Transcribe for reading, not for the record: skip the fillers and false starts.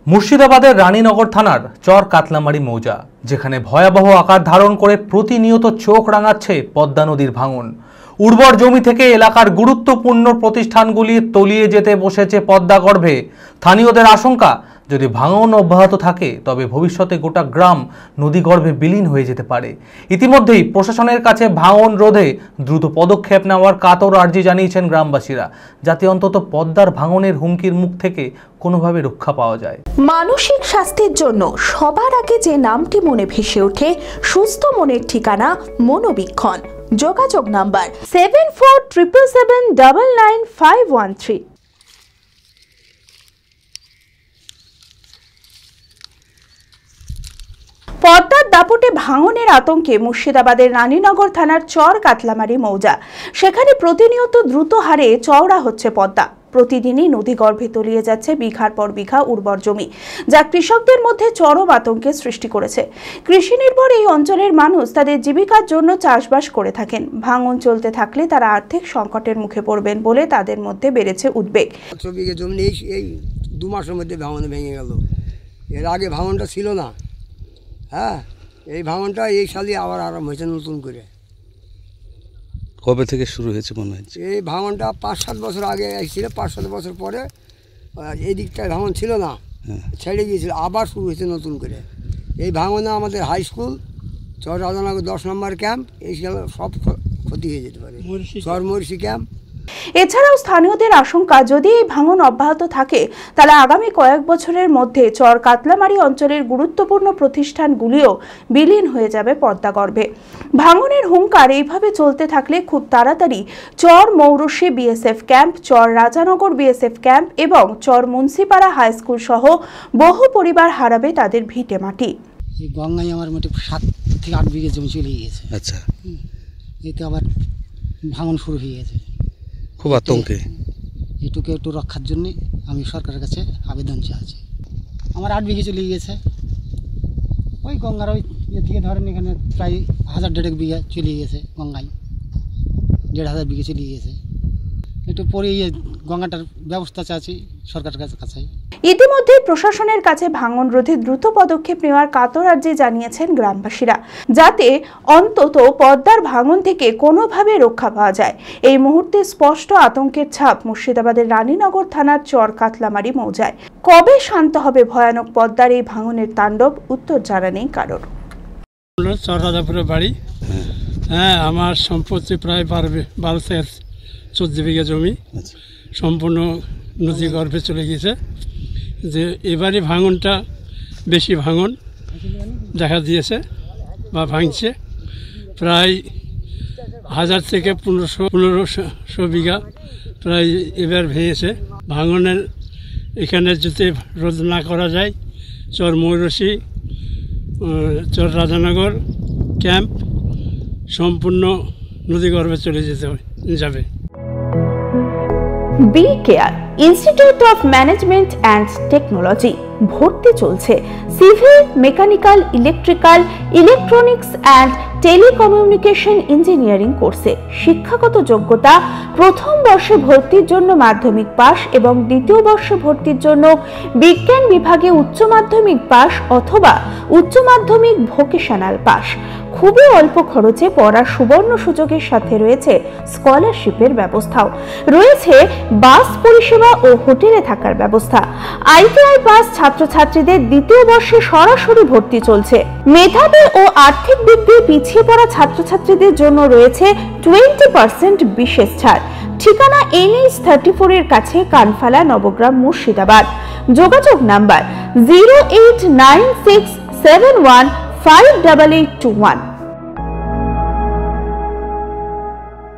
মুর্শিদাবাদের রানীনগর থানার চর কাতলামারি মৌজা, যেখানে ভয়াবহ আকার ধারণ করে প্রতিনিয়ত চোখ রাঙাচ্ছে পদ্মা নদীর ভাঙন। উর্বর জমি থেকে এলাকার গুরুত্বপূর্ণ প্রতিষ্ঠানগুলি তলিয়ে যেতে বসেছে পদ্মা গর্ভে। স্থানীয়দের আশঙ্কা, যদি ভাঙন অব্যাহত থাকে তবে ভবিষ্যতে গোটা গ্রাম নদীগর্ভে বিলীন হয়ে যেতে পারে। ইতিমধ্যেই প্রশাসনের কাছে ভাঙন রোধে দ্রুত পদক্ষেপ নেওয়ার কাতর আর্জি জানিয়েছেন গ্রামবাসীরা, যাতে অন্তত পদ্মার ভাঙনের হুমকির মুখ থেকে কোনোভাবে রক্ষা পাওয়া যায়। মানসিক স্বাস্থ্যের জন্য সবার আগে যে নামটি মনে ভেসে ওঠে, সুস্থ মনের ঠিকানা মনোবীক্ষণ। যোগাযোগ নাম্বার 7477799513। পদ্মার দাপটে ভাঙনের আতঙ্কে মুর্শিদাবাদের রানীনগর থানার চর কাতলামারি মৌজা, সেখানে প্রতিনিয়ত দ্রুত হারে চওড়া হচ্ছে পদ্মা। প্রতিদিনই নদীগর্ভে তলিয়ে যাচ্ছে বিঘার পর বিঘা উর্বর জমি, যা কৃষকদের মধ্যে চরম আতঙ্কের সৃষ্টি করেছে। কৃষি নির্ভর এই অঞ্চলের মানুষ তাদের জীবিকার জন্য চাষবাস করে থাকেন। ভাঙন চলতে থাকলে তারা আর্থিক সংকটের মুখে পড়বেন বলে তাদের মধ্যে বেড়েছে উদ্বেগ। এই 2 মাসের মধ্যে ভাঙন ভেঙে গেল। এর আগে ভাঙনটা ছিল না। হ্যাঁ, এই ভাঙনটা এই সালে আবার আরম্ভ হয়েছে নতুন করে। কবে থেকে শুরু হয়েছে মনে হচ্ছে? এই ভাঙনটা 5-7 বছর আগে এসেছিল। 5-7 বছর পরে এই দিকটায় ভাঙন ছিল না, ছেড়ে গিয়েছিল, আবার শুরু হয়েছে নতুন করে। এই ভাঙনে আমাদের হাই স্কুল, চর রাজানগর 10 নম্বর ক্যাম্প, এই সব ক্ষতি হয়ে যেতে পারে। চর মরিশি ক্যাম্প। এছাড়াও স্থানীয়দের আশঙ্কা, যদি এই ভাঙন অব্যাহত থাকে তাহলে আগামী কয়েক বছরের মধ্যে চর কাতলামারি অঞ্চলের গুরুত্বপূর্ণ প্রতিষ্ঠানগুলিও বিলীন হয়ে যাবে পদ্মা গর্ভে। ভাঙনের হুঙ্কার এইভাবে চলতে থাকলে খুব তাড়াতাড়ি চর মৌরসি বিএসএফ ক্যাম্প, চর রাজানগর বিএসএফ ক্যাম্প এবং চর মুন্সিপাড়া হাই স্কুল সহ বহু পরিবার হারাবে তাদের ভিটে মাটি। গঙ্গায় আমার মোটে 7 থেকে 8 বিঘা জমি চলে গিয়েছে। আচ্ছা, এতে আবার ভাঙন শুরু হয়ে গেছে। খুব আতঙ্কে। এটুকু একটু রক্ষার জন্য আমি সরকারের কাছে আবেদন চাইছি। আমার 8 বিঘে চলে গিয়েছে। ওই গঙ্গার ওই থেকে ধরেন এখানে প্রায় 1000-1.5 বিঘা চলে গিয়েছে গঙ্গায়। 1500 বিঘে চলে গিয়েছে। একটু পরে গঙ্গাটার ব্যবস্থা চাচ্ছি সরকারের কাছে। ইতিমধ্যে প্রশাসনের কাছে ভাঙন রোধে দ্রুত পদক্ষেপ নেওয়ার কাতর আর্জি জানিয়েছেন গ্রামবাসীরা, যাতে অন্তত পদ্মার ভাঙন থেকে কোনোভাবে রক্ষা পাওয়া যায়। এই মুহূর্তে স্পষ্ট আতঙ্কের ছাপ মুর্শিদাবাদের রানীনগর থানার চর কাতলামারি মৌজায়। কবে শান্ত হবে ভয়ানক পদ্মার এই ভাঙনের তাণ্ডব, উত্তর জানা নেই কারোর। চর রাজাপুরের বাড়ি। হ্যাঁ, আমার সম্পত্তি প্রায় 12-14 বিঘা জমি সম্পূর্ণ নদী গর্ভে চলে গিয়েছে। যে এবারে ভাঙনটা বেশি ভাঙন দেখা দিয়েছে বা ভাঙছে। প্রায় 1000 থেকে 1500 বিঘা প্রায় এবার ভেঙেছে। ভাঙনের এখানে যদি রোধ না করা যায়, চর মৌরসি, চর রাজানগর ক্যাম্প সম্পূর্ণ নদীগর্ভে চলে যাবে। B care institute of management and technology ভর্তি চলছে civil, mechanical, electrical, electronics and telecommunication engineering কোর্সে। শিক্ষাগত যোগ্যতা: প্রথম বর্ষে ভর্তির জন্য মাধ্যমিক পাস এবং দ্বিতীয় বর্ষে ভর্তির জন্য বিজ্ঞান বিভাগে উচ্চ মাধ্যমিক পাস অথবা উচ্চ মাধ্যমিক ভোকেশনাল পাস। খুবই অল্প খরচে পড়ার সুবর্ণ সুযোগের সাথে রয়েছে স্কলারশিপের ব্যবস্থাও। রয়েছে বাস পরিষেবা ও হোটেলে থাকার ব্যবস্থা। আইটিআই পাস ছাত্রছাত্রীদের দ্বিতীয় বর্ষে সরাসরি ভর্তি চলছে। মেধাবী ও আর্থিক দিক দিয়ে পিছিয়ে পড়া ছাত্রছাত্রীদের জন্য রয়েছে 20% বিশেষ ছাড়। ঠিকানা NH 34 এর কাছে, কানফালা, নবগ্রাম, মুর্শিদাবাদ। যোগাযোগ নাম্বার 08967158821।